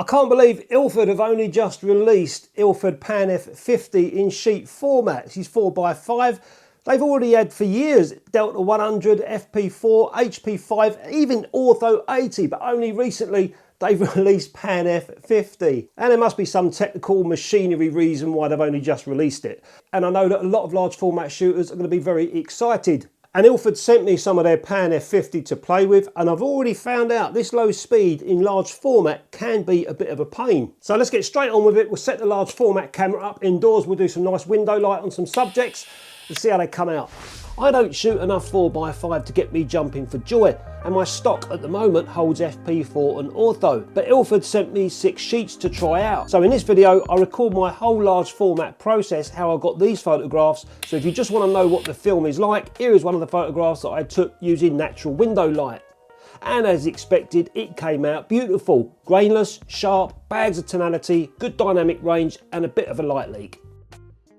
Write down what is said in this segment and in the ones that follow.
I can't believe Ilford have only just released Ilford PAN F50 in sheet format. This is 4x5. They've already had for years Delta 100, FP4, HP5, even Ortho 80, but only recently they've released PAN F50. And there must be some technical machinery reason why they've only just released it. And I know that a lot of large format shooters are going to be very excited. And Ilford sent me some of their PAN F50 to play with, and I've already found out this low speed in large format can be a bit of a pain. So let's get straight on with it. We'll set the large format camera up indoors. We'll do some nice window light on some subjects and see how they come out. I don't shoot enough 4x5 to get me jumping for joy, and my stock at the moment holds FP4 and Ortho, but Ilford sent me 6 sheets to try out. So in this video I record my whole large format process, how I got these photographs. So if you just want to know what the film is like, here is one of the photographs that I took using natural window light. And as expected, it came out beautiful. Grainless, sharp, bags of tonality, good dynamic range and a bit of a light leak.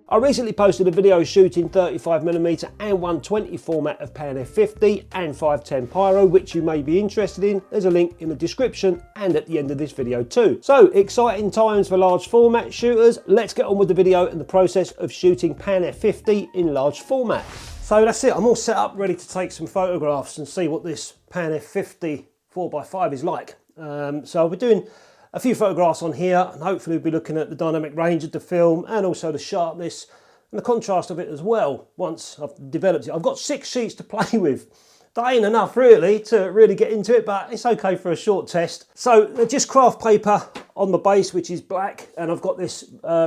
I recently posted a video shooting 35mm and 120 format of PAN F50 and 510 Pyro, which you may be interested in. There's a link in the description and at the end of this video too. So exciting times for large format shooters. Let's get on with the video and the process of shooting PAN F50 in large format. So that's it, I'm all set up ready to take some photographs and see what this PAN F50 4x5 is like. So I'll be doing a few photographs on here, and hopefully we'll be looking at the dynamic range of the film and also the sharpness and the contrast of it as well once I've developed it. I've got 6 sheets to play with. That ain't enough really to really get into it, but it's okay for a short test. So just craft paper on the base, which is black, and I've got this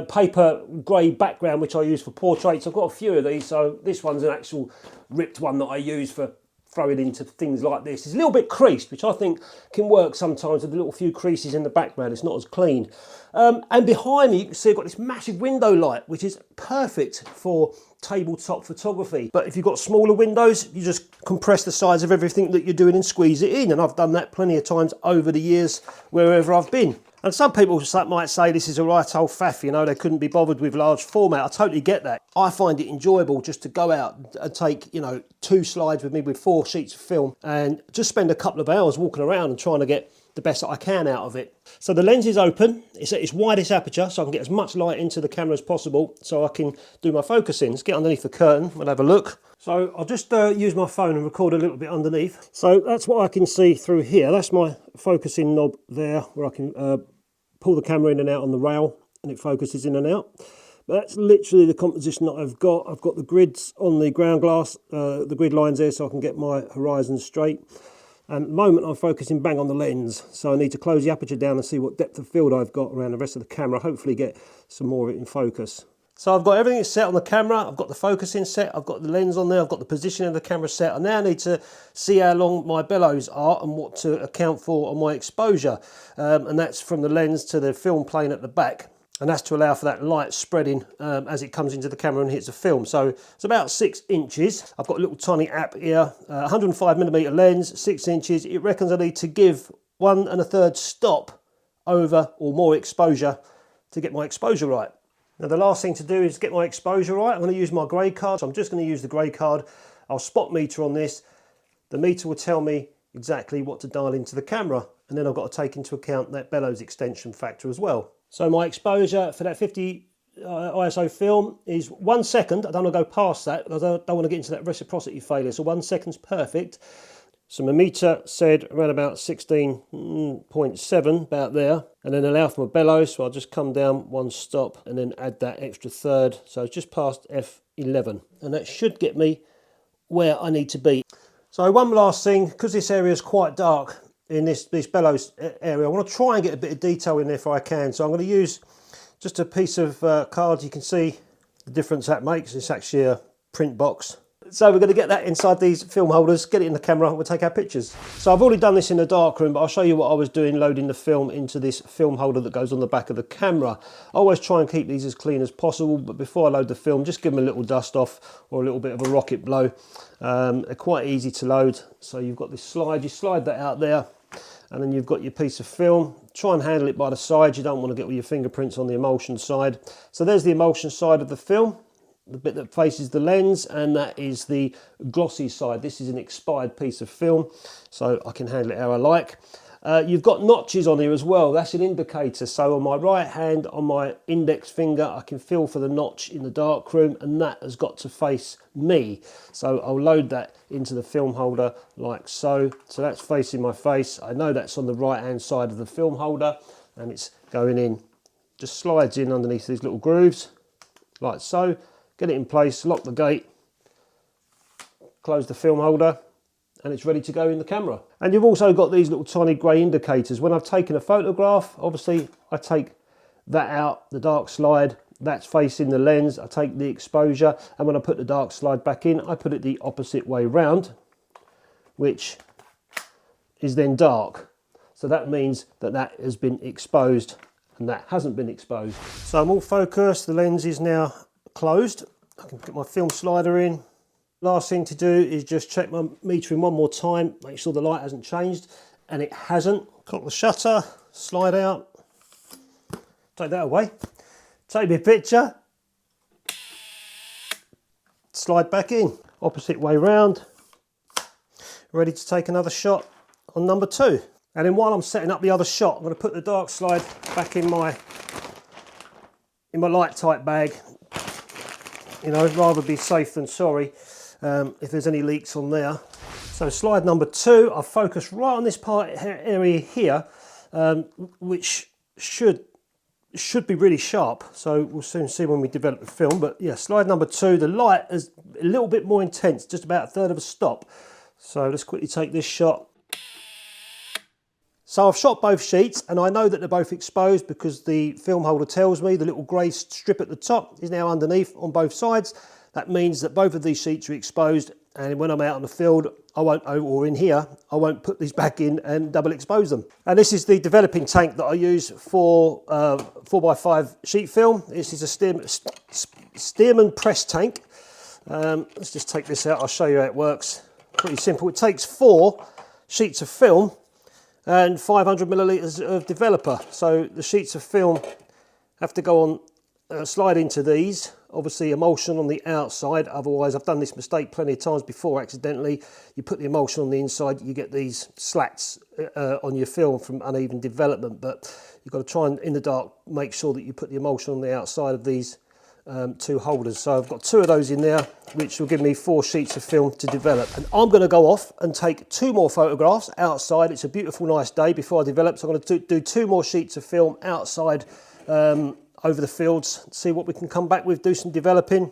paper grey background which I use for portraits. I've got a few of these, so this one's an actual ripped one that I use for throwing into things like this. It's a little bit creased, which I think can work sometimes with a little few creases in the background. It's not as clean. And behind me, you can see I've got this massive window light, which is perfect for tabletop photography. But if you've got smaller windows, you just compress the size of everything that you're doing and squeeze it in. And I've done that plenty of times over the years, wherever I've been. And some people might say this is a right old faff, you know, they couldn't be bothered with large format. I totally get that. I find it enjoyable just to go out and take, you know, 2 slides with me with 4 sheets of film and just spend a couple of hours walking around and trying to get the best that I can out of it. So the lens is open, it's at its widest aperture, so I can get as much light into the camera as possible so I can do my focusing. Let's get underneath the curtain, we'll have a look. So I'll just use my phone and record a little bit underneath. So that's what I can see through here. That's my focusing knob there, where I can pull the camera in and out on the rail and it focuses in and out. But that's literally the composition that I've got. I've got the grids on the ground glass, the grid lines there, so I can get my horizon straight. And at the moment I'm focusing bang on the lens, so I need to close the aperture down and see what depth of field I've got around the rest of the camera, hopefully get some more of it in focus. So I've got everything set on the camera, I've got the focusing set, I've got the lens on there, I've got the position of the camera set. I now need to see how long my bellows are and what to account for on my exposure. And that's from the lens to the film plane at the back. And that's to allow for that light spreading as it comes into the camera and hits the film. So it's about 6 inches. I've got a little tiny app here, 105mm lens, 6 inches. It reckons I need to give 1 1/3 stop over or more exposure to get my exposure right. Now the last thing to do is get my exposure right. I'm going to use my grey card, so I'm just going to use the grey card. I'll spot meter on this. The meter will tell me exactly what to dial into the camera, and then I've got to take into account that bellows extension factor as well. So my exposure for that 50 ISO film is 1 second. I don't want to go past that because I don't want to get into that reciprocity failure. So 1 second's perfect. So my meter said around about 16.7, about there. And then allow for my bellows. So I'll just come down 1 stop and then add that extra third. So it's just past F11. And that should get me where I need to be. So one last thing, because this area is quite dark, in this bellows area, I want to try and get a bit of detail in there if I can. So I'm going to use just a piece of card. You can see the difference that makes. It's actually a print box. So we're going to get that inside these film holders, get it in the camera, and we'll take our pictures. So I've already done this in the darkroom, but I'll show you what I was doing loading the film into this film holder that goes on the back of the camera. I always try and keep these as clean as possible, but before I load the film, just give them a little dust off or a little bit of a rocket blow. They're quite easy to load. So you've got this slide, you slide that out there, and then you've got your piece of film. Try and handle it by the side. You don't want to get all your fingerprints on the emulsion side. So there's the emulsion side of the film, the bit that faces the lens, and that is the glossy side. This is an expired piece of film, so I can handle it how I like. You've got notches on here as well. That's an indicator. So on my right hand, on my index finger, I can feel for the notch in the darkroom, and that has got to face me. So I'll load that into the film holder like so. So that's facing my face. I know that's on the right hand side of the film holder, and it's going in, just slides in underneath these little grooves like so. Get it in place, lock the gate, close the film holder, and it's ready to go in the camera. And you've also got these little tiny grey indicators. When I've taken a photograph, obviously I take that out, the dark slide, that's facing the lens, I take the exposure, and when I put the dark slide back in, I put it the opposite way round, which is then dark. So that means that that has been exposed and that hasn't been exposed. So I'm all focused, the lens is now closed. I can put my film slider in. Last thing to do is just check my metering one more time, make sure the light hasn't changed, and it hasn't. Cock the shutter, slide out, take that away, take me a picture, slide back in, opposite way round, ready to take another shot on number 2. And then while I'm setting up the other shot, I'm going to put the dark slide back in my light tight bag. You know, rather be safe than sorry if there's any leaks on there. So slide number 2, I've focused right on this area here, which should be really sharp. So we'll soon see when we develop the film. But yeah, slide number 2, the light is a little bit more intense, just about 1/3 of a stop. So let's quickly take this shot. So I've shot both sheets, and I know that they're both exposed because the film holder tells me the little grey strip at the top is now underneath on both sides. That means that both of these sheets are exposed, and when I'm out on the field, I won't, or in here, I won't put these back in and double expose them. And this is the developing tank that I use for 4x5 sheet film. This is a Stearman press tank. Let's just take this out, I'll show you how it works. Pretty simple. It takes 4 sheets of film and 500 millilitres of developer. So the sheets of film have to go on, slide into these. Obviously emulsion on the outside, otherwise I've done this mistake plenty of times before accidentally. You put the emulsion on the inside, you get these slats on your film from uneven development, but you've got to try and, in the dark, make sure that you put the emulsion on the outside of these 2 holders. So I've got 2 of those in there, which will give me 4 sheets of film to develop. And I'm going to go off and take 2 more photographs outside. It's a beautiful, nice day before I develop, so I'm going to do 2 more sheets of film outside over the fields, see what we can come back with, do some developing,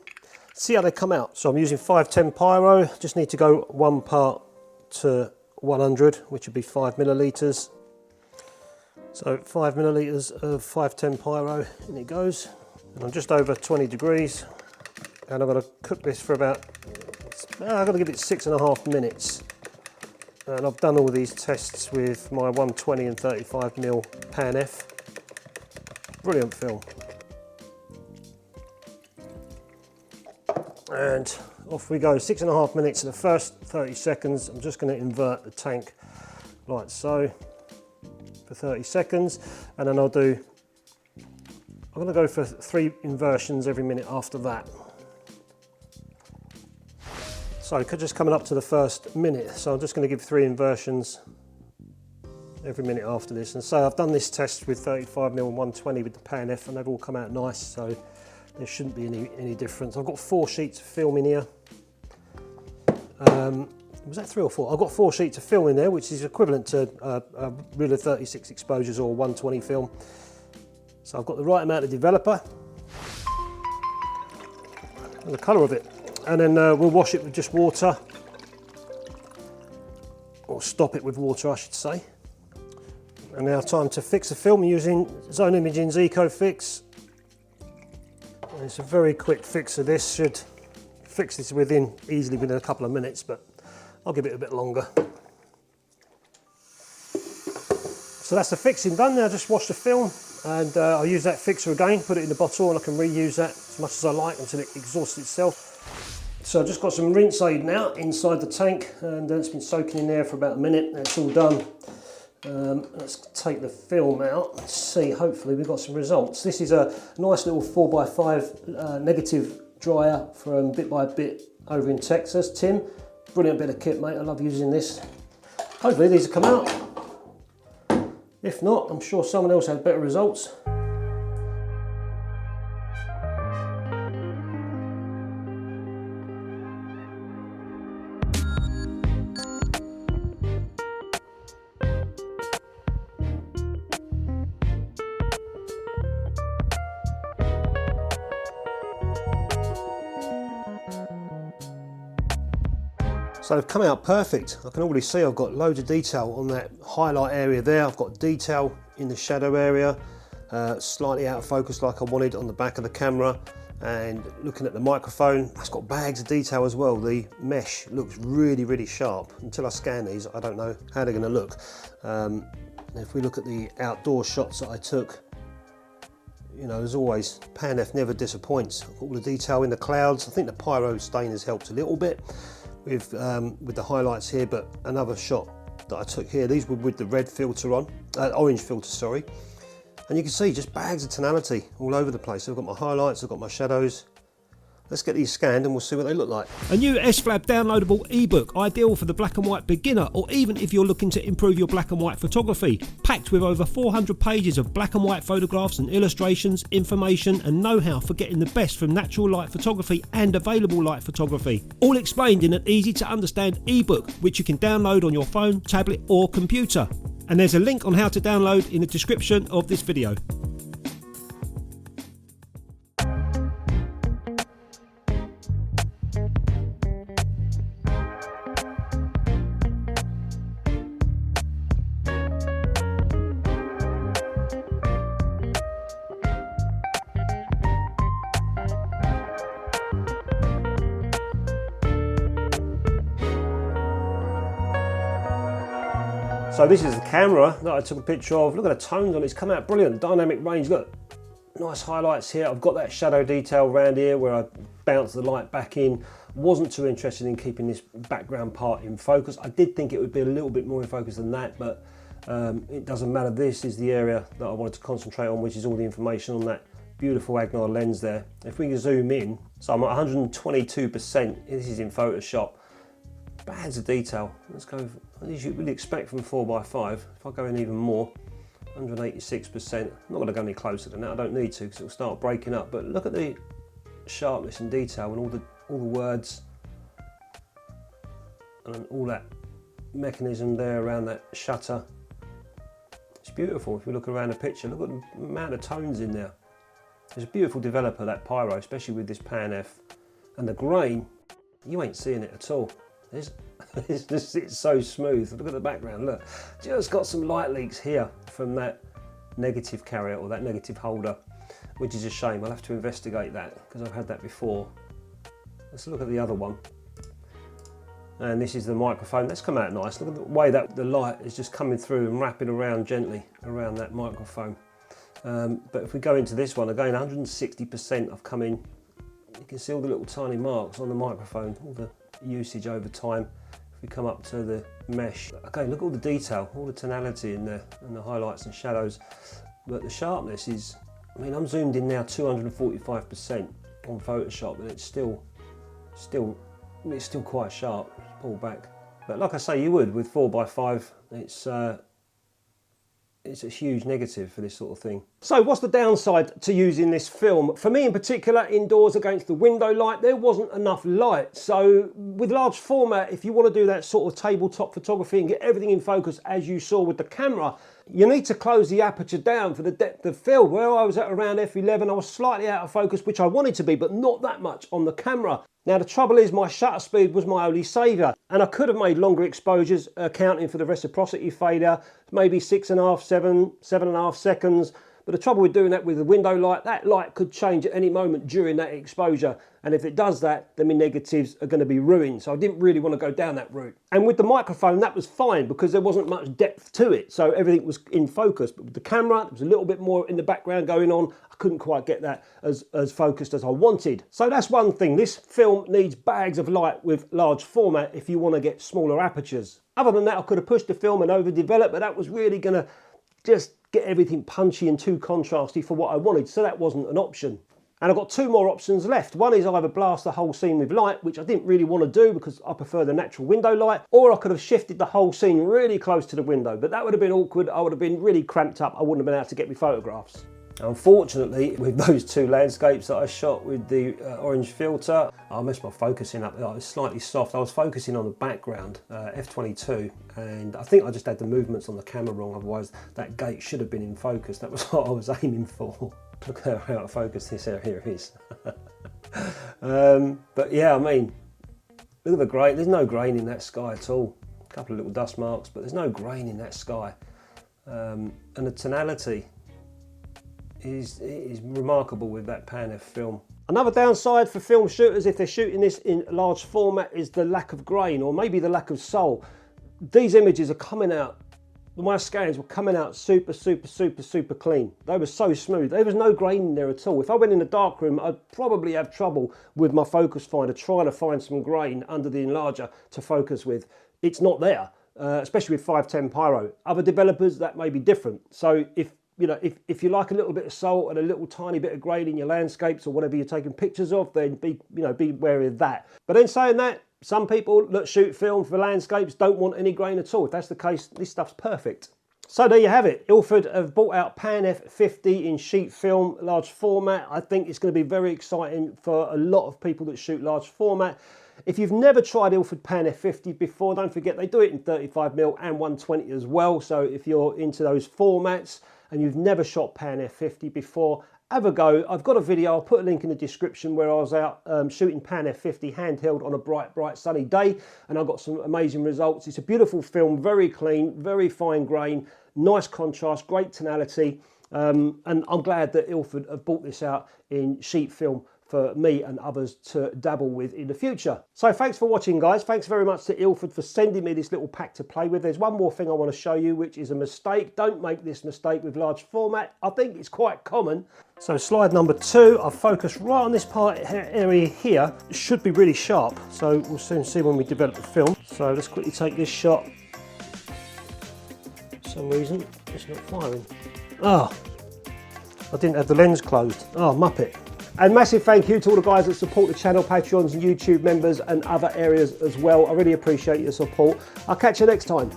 see how they come out. So I'm using 510 pyro, just need to go 1 part to 100, which would be 5 millilitres. So 5 millilitres of 510 pyro, in it goes. And I'm just over 20 degrees, and I'm going to cook this for about, I've got to give it 6.5 minutes. And I've done all these tests with my 120 and 35mm PAN F. Brilliant film. And off we go, 6.5 minutes. In the first 30 seconds, I'm just going to invert the tank like so for 30 seconds, and then I'm going to go for 3 inversions every minute after that. So just coming up to the first minute, so I'm just going to give 3 inversions every minute after this. And so I've done this test with 35mm and 120 with the PAN F, and they've all come out nice, so there shouldn't be any difference. I've got 4 sheets of film in here. Was that 3 or 4? I've got 4 sheets of film in there, which is equivalent to a reel of 36 exposures or 120 film. So I've got the right amount of developer and the colour of it. And then we'll wash it with just water, or stop it with water I should say. And now time to fix the film using Zone Imaging's EcoFix. And it's a very quick fix of this, should fix this easily within a couple of minutes, but I'll give it a bit longer. So that's the fixing done. Now just wash the film, and I'll use that fixer again, put it in the bottle, and I can reuse that as much as I like until it exhausts itself. So I've just got some rinse aid now inside the tank, and it's been soaking in there for about a minute, and it's all done. Let's take the film out and see, hopefully we've got some results. This is a nice little 4x5 negative dryer from Bit by Bit over in Texas. Tim, brilliant bit of kit, mate, I love using this. Hopefully these will come out. If not, I'm sure someone else had better results. So they've come out perfect. I can already see I've got loads of detail on that highlight area there. I've got detail in the shadow area, slightly out of focus like I wanted on the back of the camera. And looking at the microphone, that's got bags of detail as well. The mesh looks really, really sharp. Until I scan these, I don't know how they're gonna look. If we look at the outdoor shots that I took, you know, as always, PAN F never disappoints. I've got all the detail in the clouds. I think the pyro stain has helped a little bit with the highlights here, but another shot that I took here, these were with the red filter on, orange filter, sorry. And you can see just bags of tonality all over the place. I've got my highlights, I've got my shadows. Let's get these scanned and we'll see what they look like. A new SFLAB downloadable ebook, ideal for the black and white beginner, or even if you're looking to improve your black and white photography. Packed with over 400 pages of black and white photographs and illustrations, information and know-how for getting the best from natural light photography and available light photography. All explained in an easy to understand ebook, which you can download on your phone, tablet or computer. And there's a link on how to download in the description of this video. So this is the camera that I took a picture of. Look at the tones on it, it's come out brilliant. Dynamic range, look, nice highlights here. I've got that shadow detail around here where I bounce the light back in. Wasn't too interested in keeping this background part in focus. I did think it would be a little bit more in focus than that, but it doesn't matter. This is the area that I wanted to concentrate on, which is all the information on that beautiful Agfa lens there. If we can zoom in, so I'm at 122%, this is in Photoshop. Bags of detail. Let's go, as you would expect from 4x5. If I go in even more, 186%. I'm not going to go any closer than that. I don't need to because it'll start breaking up. But look at the sharpness and detail and all the words and all that mechanism there around that shutter. It's beautiful. If you look around the picture, look at the amount of tones in there. It's a beautiful developer, that pyro, especially with this PAN F. And the grain, you ain't seeing it at all. It's so smooth. Look at the background, look. Just got some light leaks here from that negative carrier or that negative holder, which is a shame. I'll have to investigate that because I've had that before. Let's look at the other one. And this is the microphone. That's come out nice. Look at the way that the light is just coming through and wrapping around gently around that microphone. But if we go into this one, again, 160% I've come in. You can see all the little tiny marks on the microphone, all the usage over time. If we come up to the mesh, okay, look at all the detail, all the tonality in there and the highlights and shadows. But the sharpness is, I mean, I'm zoomed in now 245% on Photoshop and it's still quite sharp. Pull back. But like I say, you would with 4x5, it's a huge negative for this sort of thing. So what's the downside to using this film? For me in particular, indoors against the window light, there wasn't enough light. So with large format, if you want to do that sort of tabletop photography and get everything in focus as you saw with the camera, you need to close the aperture down for the depth of field. Where I was at around f11, I was slightly out of focus, which I wanted to be, but not that much on the camera. Now the trouble is my shutter speed was my only saviour and I could have made longer exposures accounting for the reciprocity failure, maybe 6.5, 7.5 seconds. But the trouble with doing that with the window light, that light could change at any moment during that exposure. And if it does that, then my negatives are going to be ruined. So I didn't really want to go down that route. And with the microphone, that was fine because there wasn't much depth to it. So everything was in focus. But with the camera, there was a little bit more in the background going on. I couldn't quite get that as focused as I wanted. So that's one thing. This film needs bags of light with large format if you want to get smaller apertures. Other than that, I could have pushed the film and overdeveloped, but that was really going to just get everything punchy and too contrasty for what I wanted. So that wasn't an option. And I've got two more options left. One is either blast the whole scene with light, which I didn't really want to do because I prefer the natural window light, or I could have shifted the whole scene really close to the window, but that would have been awkward. I would have been really cramped up. I wouldn't have been able to get my photographs. Unfortunately, with those two landscapes that I shot with the orange filter, I messed my focusing up. It was slightly soft. I was focusing on the background, F22, and I think I just had the movements on the camera wrong. Otherwise, that gate should have been in focus. That was what I was aiming for. Look how out of focus this area is. But yeah, I mean, look at the grain. There's no grain in that sky at all. A couple of little dust marks, but there's no grain in that sky. And the tonality is remarkable with that PAN F film. Another downside for film shooters, if they're shooting this in large format, is the lack of grain, or maybe the lack of soul. These images are coming out, my scans were coming out super clean. They were so smooth. There was no grain in there at all. If I went in the darkroom, I'd probably have trouble with my focus finder trying to find some grain under the enlarger to focus with. It's not there, especially with 510 Pyro. Other developers, that may be different. So if you like a little bit of salt and a little tiny bit of grain in your landscapes or whatever you're taking pictures of, then be wary of that. But then saying that, some people that shoot film for landscapes don't want any grain at all. If that's the case, this stuff's perfect. So there you have it. Ilford have brought out PAN F50 in sheet film, large format. I think it's going to be very exciting for a lot of people that shoot large format. If you've never tried Ilford PAN F50 before, don't forget they do it in 35mm and 120 as well. So if you're into those formats and you've never shot PAN F50 before, have a go. I've got a video, I'll put a link in the description, where I was out shooting PAN F50 handheld on a bright sunny day, and I got some amazing results. It's a beautiful film, very clean, very fine grain, nice contrast, great tonality, and I'm glad that Ilford have brought this out in sheet film for me and others to dabble with in the future. So thanks for watching, guys. Thanks very much to Ilford for sending me this little pack to play with. There's one more thing I want to show you, which is a mistake. Don't make this mistake with large format. I think it's quite common. So slide number 2, I've focused right on this area here. It should be really sharp, so we'll soon see when we develop the film. So let's quickly take this shot. For some reason, it's not firing. Oh, I didn't have the lens closed. Oh, muppet. And massive thank you to all the guys that support the channel, Patreons and YouTube members and other areas as well. I really appreciate your support. I'll catch you next time.